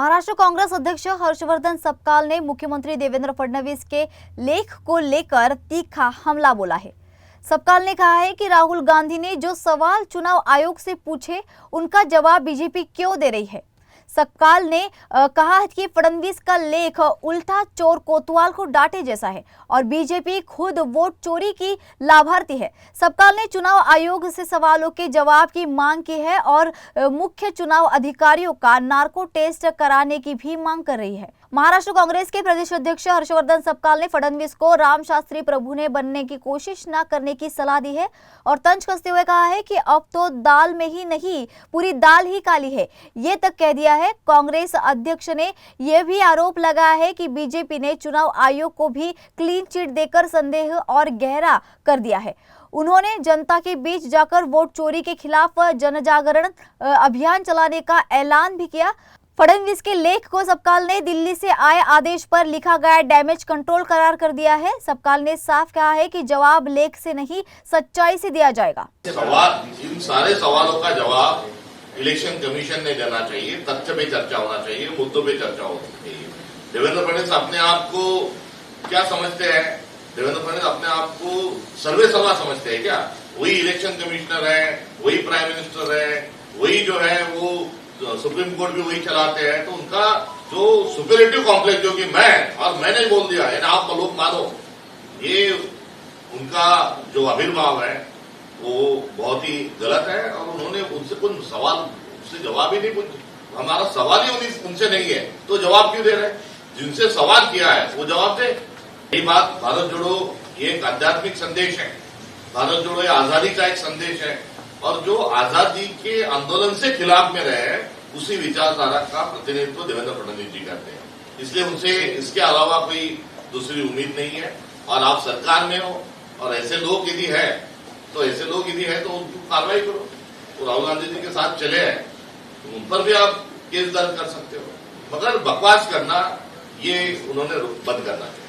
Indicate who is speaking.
Speaker 1: महाराष्ट्र कांग्रेस अध्यक्ष हर्षवर्धन सपकाल ने मुख्यमंत्री देवेंद्र फडणवीस के लेख को लेकर तीखा हमला बोला है। सपकाल ने कहा है कि राहुल गांधी ने जो सवाल चुनाव आयोग से पूछे उनका जवाब बीजेपी क्यों दे रही है। सपकाल ने कहा कि फडणवीस का लेख उल्टा चोर कोतवाल को डांटे जैसा है और बीजेपी खुद वोट चोरी की लाभार्थी है। सपकाल ने चुनाव आयोग से सवालों के जवाब की मांग की है और मुख्य चुनाव अधिकारियों का नार्को टेस्ट कराने की भी मांग कर रही है। महाराष्ट्र कांग्रेस के प्रदेश अध्यक्ष हर्षवर्धन सपकाल ने फडणवीस को राम शास्त्री प्रभु ने बनने की कोशिश न करने की सलाह दी है और तंज कसते हुए कहा है कि अब तो दाल में ही नहीं पूरी दाल ही काली है, ये तक कह दिया है। कांग्रेस अध्यक्ष ने यह भी आरोप लगाया है कि बीजेपी ने चुनाव आयोग को भी क्लीन चिट देकर संदेह और गहरा कर दिया है। उन्होंने जनता के बीच जाकर वोट चोरी के खिलाफ जनजागरण अभियान चलाने का ऐलान भी किया। फडणवीस के लेख को सपकाल ने दिल्ली से आए आदेश पर लिखा गया डैमेज कंट्रोल करार कर दिया है। सपकाल ने साफ कहा है कि जवाब लेख से नहीं सच्चाई से दिया जाएगा।
Speaker 2: इन सारे सवालों का जवाब इलेक्शन कमीशन ने देना चाहिए, तथ्य पे चर्चा होना चाहिए, मुद्दों पे चर्चा होनी चाहिए। देवेंद्र फडणवीस अपने आप को क्या समझते हैं? देवेंद्र फडणवीस अपने आप को सर्वेसर्वा समझते हैं क्या? वही इलेक्शन कमिश्नर है, वही प्राइम मिनिस्टर है, वही जो है वो सुप्रीम कोर्ट भी वही चलाते हैं। तो उनका जो सुपीरियरिटी कॉम्प्लेक्स जो कि मैंने बोल दिया है ना, आप लोग मानो, ये उनका जो आविर्भाव है वो बहुत ही गलत है। और उन्होंने उनसे कुछ सवाल उससे जवाब ही नहीं पूछा। हमारा सवाल ही उनसे नहीं है तो जवाब क्यों दे रहे हैं? जिनसे सवाल किया है वो जवाब दे। यही बात भारत जोड़ो ये एक आध्यात्मिक संदेश है, भारत जोड़ो ये आजादी का एक संदेश है और जो आजादी के आंदोलन से खिलाफ में रहे उसी विचारधारा का प्रतिनिधित्व देवेंद्र फडणवीस जी करते हैं। इसलिए उनसे इसके अलावा कोई दूसरी उम्मीद नहीं है। और आप सरकार में हो और ऐसे लोग यदि है तो उनको कार्रवाई करो। तो राहुल गांधी जी के साथ चले हैं तो उन पर भी आप केस दर्ज कर सकते हो, मगर बकवास करना ये उन्होंने बंद करना चाहिए।